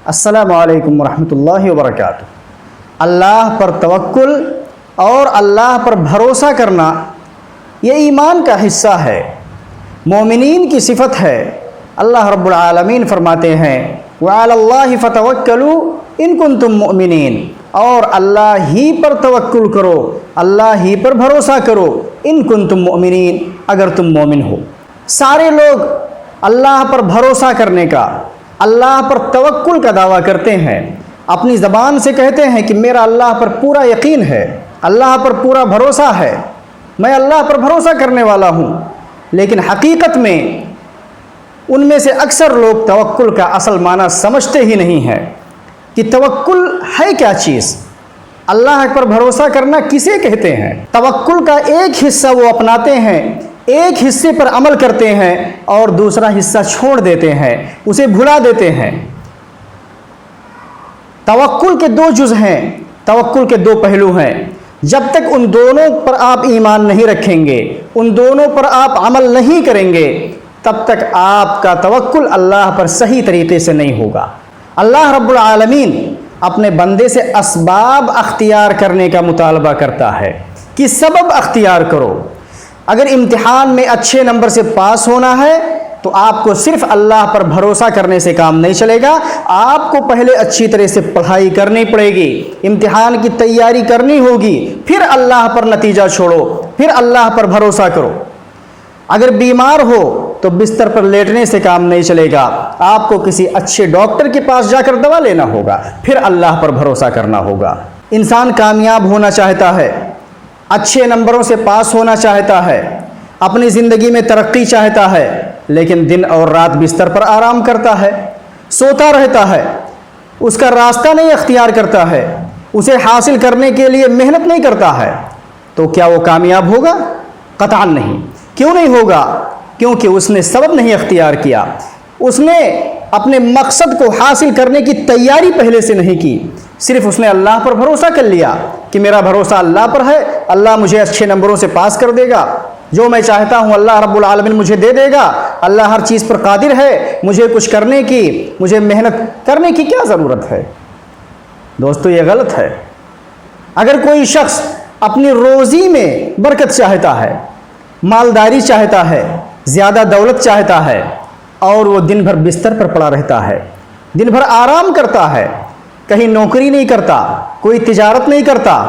السلام علیکم ورحمۃ اللہ وبرکاتہ۔ اللہ پر توکل اور اللہ پر بھروسہ کرنا یہ ایمان کا حصہ ہے، مومنین کی صفت ہے۔ اللہ رب العالمین فرماتے ہیں وَعَلَى اللَّهِ فَتَوَكَّلُوا إِن كُنتُم مُؤْمِنِينَ، اور اللہ ہی پر توکل کرو، اللہ ہی پر بھروسہ کرو، ان کنتم مؤمنین، اگر تم مومن ہو۔ سارے لوگ اللہ پر بھروسہ کرنے کا، اللہ پر توکل کا دعویٰ کرتے ہیں، اپنی زبان سے کہتے ہیں کہ میرا اللہ پر پورا یقین ہے، اللہ پر پورا بھروسہ ہے، میں اللہ پر بھروسہ کرنے والا ہوں، لیکن حقیقت میں ان میں سے اکثر لوگ توکل کا اصل معنی سمجھتے ہی نہیں ہیں کہ توکل ہے کیا چیز، اللہ پر بھروسہ کرنا کسے کہتے ہیں۔ توکل کا ایک حصہ وہ اپناتے ہیں، ایک حصے پر عمل کرتے ہیں اور دوسرا حصہ چھوڑ دیتے ہیں، اسے بھلا دیتے ہیں۔ توکل کے دو جز ہیں، توکل کے دو پہلو ہیں۔ جب تک ان دونوں پر آپ ایمان نہیں رکھیں گے، ان دونوں پر آپ عمل نہیں کریں گے، تب تک آپ کا توکل اللہ پر صحیح طریقے سے نہیں ہوگا۔ اللہ رب العالمین اپنے بندے سے اسباب اختیار کرنے کا مطالبہ کرتا ہے کہ سبب اختیار کرو۔ اگر امتحان میں اچھے نمبر سے پاس ہونا ہے تو آپ کو صرف اللہ پر بھروسہ کرنے سے کام نہیں چلے گا، آپ کو پہلے اچھی طرح سے پڑھائی کرنی پڑے گی، امتحان کی تیاری کرنی ہوگی، پھر اللہ پر نتیجہ چھوڑو، پھر اللہ پر بھروسہ کرو۔ اگر بیمار ہو تو بستر پر لیٹنے سے کام نہیں چلے گا، آپ کو کسی اچھے ڈاکٹر کے پاس جا کر دوا لینا ہوگا، پھر اللہ پر بھروسہ کرنا ہوگا۔ انسان کامیاب ہونا چاہتا ہے، اچھے نمبروں سے پاس ہونا چاہتا ہے، اپنی زندگی میں ترقی چاہتا ہے، لیکن دن اور رات بستر پر آرام کرتا ہے، سوتا رہتا ہے، اس کا راستہ نہیں اختیار کرتا ہے، اسے حاصل کرنے کے لیے محنت نہیں کرتا ہے، تو کیا وہ کامیاب ہوگا؟ قطعاً نہیں۔ کیوں نہیں ہوگا؟ کیونکہ اس نے سبب نہیں اختیار کیا، اس نے اپنے مقصد کو حاصل کرنے کی تیاری پہلے سے نہیں کی، صرف اس نے اللہ پر بھروسہ کر لیا کہ میرا بھروسہ اللہ پر ہے، اللہ مجھے اچھے نمبروں سے پاس کر دے گا، جو میں چاہتا ہوں اللہ رب العالمین مجھے دے دے گا، اللہ ہر چیز پر قادر ہے، مجھے کچھ کرنے کی، مجھے محنت کرنے کی کیا ضرورت ہے؟ دوستو یہ غلط ہے۔ اگر کوئی شخص اپنی روزی میں برکت چاہتا ہے، مالداری چاہتا ہے، زیادہ دولت چاہتا ہے، اور وہ دن بھر بستر پر پڑا رہتا ہے، دن بھر آرام کرتا ہے، کہیں نوکری نہیں کرتا، کوئی تجارت نہیں کرتا،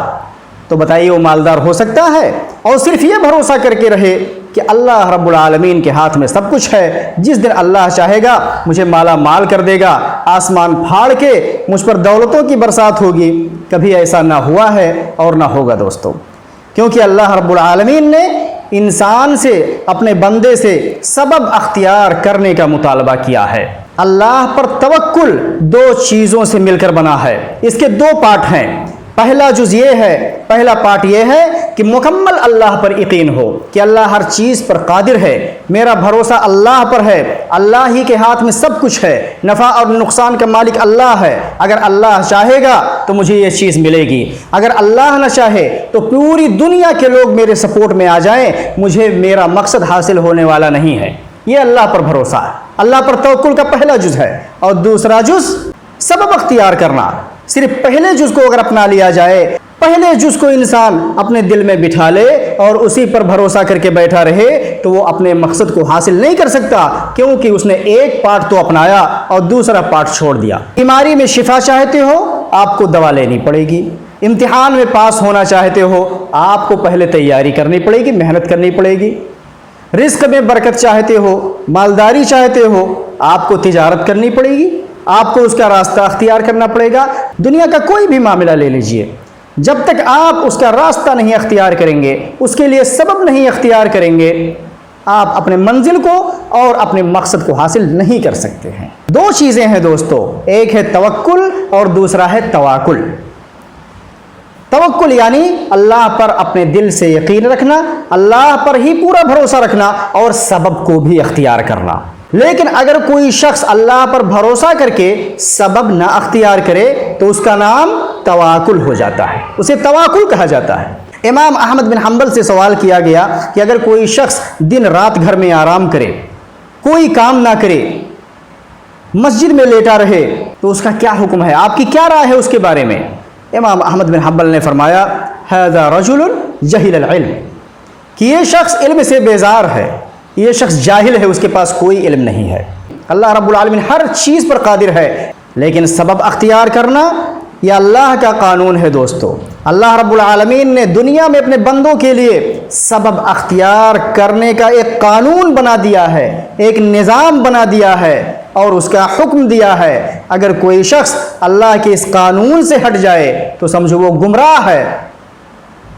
تو بتائیے وہ مالدار ہو سکتا ہے؟ اور صرف یہ بھروسہ کر کے رہے کہ اللہ رب العالمین کے ہاتھ میں سب کچھ ہے، جس دن اللہ چاہے گا مجھے مالا مال کر دے گا، آسمان پھاڑ کے مجھ پر دولتوں کی برسات ہوگی۔ کبھی ایسا نہ ہوا ہے اور نہ ہوگا دوستو، کیونکہ اللہ رب العالمین نے انسان سے، اپنے بندے سے سبب اختیار کرنے کا مطالبہ کیا ہے۔ اللہ پر توکل دو چیزوں سے مل کر بنا ہے، اس کے دو پارٹ ہیں۔ پہلا جز یہ ہے، پہلا پارٹ یہ ہے کہ مکمل اللہ پر یقین ہو کہ اللہ ہر چیز پر قادر ہے، میرا بھروسہ اللہ پر ہے، اللہ ہی کے ہاتھ میں سب کچھ ہے، نفع اور نقصان کا مالک اللہ ہے، اگر اللہ چاہے گا تو مجھے یہ چیز ملے گی، اگر اللہ نہ چاہے تو پوری دنیا کے لوگ میرے سپورٹ میں آ جائیں، مجھے میرا مقصد حاصل ہونے والا نہیں ہے۔ یہ اللہ پر بھروسہ ہے، اللہ پر توکل کا پہلا جز ہے۔ اور دوسرا جز سبب اختیار کرنا۔ صرف پہلے جز کو اگر اپنا لیا جائے، پہلے جز کو انسان اپنے دل میں بٹھا لے اور اسی پر بھروسہ کر کے بیٹھا رہے تو وہ اپنے مقصد کو حاصل نہیں کر سکتا، کیونکہ اس نے ایک پارٹ تو اپنایا اور دوسرا پارٹ چھوڑ دیا۔ بیماری میں شفا چاہتے ہو، آپ کو دوا لینی پڑے گی۔ امتحان میں پاس ہونا چاہتے ہو، آپ کو پہلے تیاری کرنی پڑے گی، محنت کرنی پڑے گی۔ رزق میں برکت چاہتے ہو، مالداری چاہتے ہو، آپ کو تجارت کرنی پڑے گی، آپ کو اس کا راستہ اختیار کرنا پڑے گا۔ دنیا کا کوئی بھی معاملہ لے لیجئے، جب تک آپ اس کا راستہ نہیں اختیار کریں گے، اس کے لیے سبب نہیں اختیار کریں گے، آپ اپنے منزل کو اور اپنے مقصد کو حاصل نہیں کر سکتے ہیں۔ دو چیزیں ہیں دوستو، ایک ہے توکل اور دوسرا ہے تواکل۔ توکل یعنی اللہ پر اپنے دل سے یقین رکھنا، اللہ پر ہی پورا بھروسہ رکھنا اور سبب کو بھی اختیار کرنا۔ لیکن اگر کوئی شخص اللہ پر بھروسہ کر کے سبب نہ اختیار کرے تو اس کا نام تواکل ہو جاتا ہے، اسے تواکل کہا جاتا ہے۔ امام احمد بن حنبل سے سوال کیا گیا کہ اگر کوئی شخص دن رات گھر میں آرام کرے، کوئی کام نہ کرے، مسجد میں لیٹا رہے تو اس کا کیا حکم ہے؟ آپ کی کیا رائے ہے اس کے بارے میں؟ امام احمد بن حنبل نے فرمایا ھذا رجل جہل العلم، کہ یہ شخص علم سے بیزار ہے، یہ شخص جاہل ہے، اس کے پاس کوئی علم نہیں ہے۔ اللہ رب العالمین ہر چیز پر قادر ہے، لیکن سبب اختیار کرنا یہ اللہ کا قانون ہے دوستو۔ اللہ رب العالمین نے دنیا میں اپنے بندوں کے لیے سبب اختیار کرنے کا ایک قانون بنا دیا ہے، ایک نظام بنا دیا ہے اور اس کا حکم دیا ہے۔ اگر کوئی شخص اللہ کے اس قانون سے ہٹ جائے تو سمجھو وہ گمراہ ہے،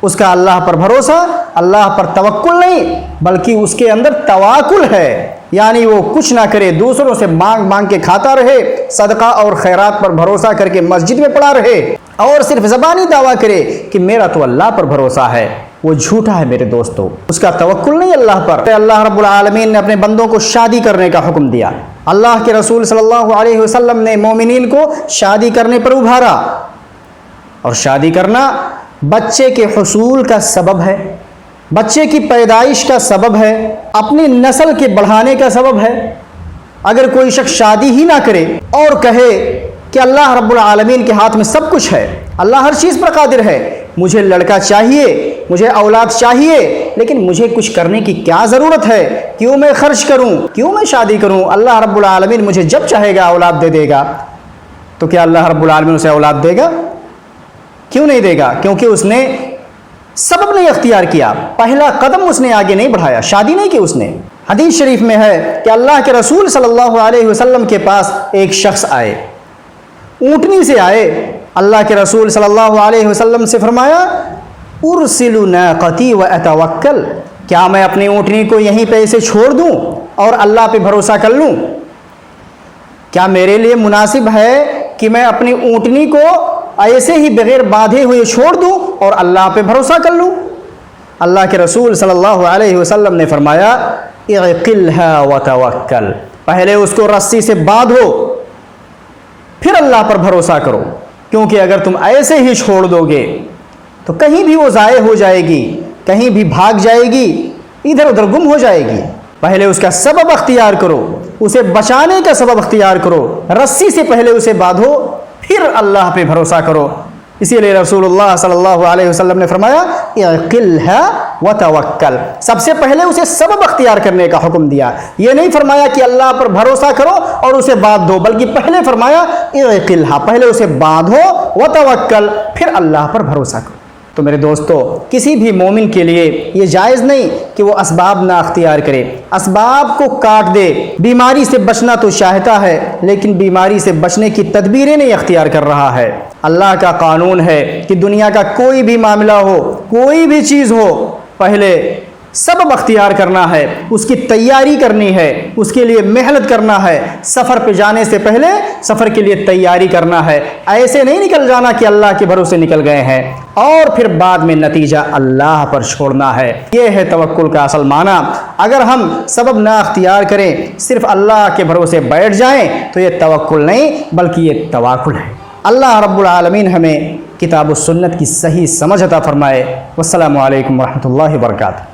اس کا اللہ پر بھروسہ، اللہ پر توکل نہیں بلکہ اس کے اندر تواکل ہے، یعنی وہ کچھ نہ کرے، دوسروں سے مانگ مانگ کے کھاتا رہے، صدقہ اور خیرات پر بھروسہ کر کے مسجد میں پڑا رہے اور صرف زبانی دعویٰ کرے کہ میرا تو اللہ پر بھروسہ ہے، وہ جھوٹا ہے میرے دوستو، اس کا توکل نہیں اللہ پر۔ اللہ رب العالمین نے اپنے بندوں کو شادی کرنے کا حکم دیا، اللہ کے رسول صلی اللہ علیہ وسلم نے مومنین کو شادی کرنے پر ابھارا، اور شادی کرنا بچے کے حصول کا سبب ہے، بچے کی پیدائش کا سبب ہے، اپنی نسل کے بڑھانے کا سبب ہے۔ اگر کوئی شخص شادی ہی نہ کرے اور کہے کہ اللہ رب العالمین کے ہاتھ میں سب کچھ ہے، اللہ ہر چیز پر قادر ہے، مجھے لڑکا چاہیے، مجھے اولاد چاہیے، لیکن مجھے کچھ کرنے کی کیا ضرورت ہے، کیوں میں خرچ کروں، کیوں میں شادی کروں، اللہ رب العالمین مجھے جب چاہے گا اولاد دے دے گا، تو کیا اللہ رب العالمین اسے اولاد دے گا؟ کیوں نہیں دے گا؟ کیونکہ اس نے سبب نہیں اختیار کیا، پہلا قدم اس نے آگے نہیں بڑھایا، شادی نہیں کی اس نے۔ حدیث شریف میں ہے کہ اللہ کے رسول صلی اللہ علیہ وسلم کے پاس ایک شخص آئے، اونٹنی سے آئے، اللہ کے رسول صلی اللہ علیہ وسلم سے فرمایا ارسل ناقتی واتوکل، کیا میں اپنی اونٹنی کو یہیں پہ اسے چھوڑ دوں اور اللہ پہ بھروسہ کر لوں؟ کیا میرے لیے مناسب ہے کہ میں اپنی اونٹنی کو ایسے ہی بغیر باندھے ہوئے چھوڑ دوں اور اللہ پہ بھروسہ کر لوں؟ اللہ کے رسول صلی اللہ علیہ وسلم نے فرمایا اعقلها وتوکل، پہلے اس کو رسی سے باندھو پھر اللہ پر بھروسہ کرو، کیونکہ اگر تم ایسے ہی چھوڑ دو گے تو کہیں بھی وہ ضائع ہو جائے گی، کہیں بھی بھاگ جائے گی، ادھر ادھر گم ہو جائے گی۔ پہلے اس کا سبب اختیار کرو، اسے بچانے کا سبب اختیار کرو، رسی سے پہلے اسے باندھو پھر اللہ پہ بھروسہ کرو۔ اسی لیے رسول اللہ صلی اللہ علیہ وسلم نے فرمایا اعقلها وتوکل، سب سے پہلے اسے سبب اختیار کرنے کا حکم دیا، یہ نہیں فرمایا کہ اللہ پر بھروسہ کرو اور اسے باندھ دو، بلکہ پہلے فرمایا اعقلها، پہلے اسے باندھو، وتوکل، پھر اللہ پر بھروسہ کرو۔ تو میرے دوستو، کسی بھی مومن کے لیے یہ جائز نہیں کہ وہ اسباب نہ اختیار کرے، اسباب کو کاٹ دے۔ بیماری سے بچنا تو چاہتا ہے لیکن بیماری سے بچنے کی تدبیریں نہیں اختیار کر رہا ہے۔ اللہ کا قانون ہے کہ دنیا کا کوئی بھی معاملہ ہو، کوئی بھی چیز ہو، پہلے سبب اختیار کرنا ہے، اس کی تیاری کرنی ہے، اس کے لیے محنت کرنا ہے، سفر پہ جانے سے پہلے سفر کے لیے تیاری کرنا ہے، ایسے نہیں نکل جانا کہ اللہ کے بھروسے نکل گئے ہیں اور پھر بعد میں نتیجہ اللہ پر چھوڑنا ہے۔ یہ ہے توکل کا اصل معنی۔ اگر ہم سبب نہ اختیار کریں، صرف اللہ کے بھروسے بیٹھ جائیں تو یہ توکل نہیں بلکہ یہ تواکل ہے۔ اللہ رب العالمین ہمیں کتاب و سنت کی صحیح سمجھ عطا فرمائے۔ والسلام علیکم ورحمۃ اللہ وبرکاتہ۔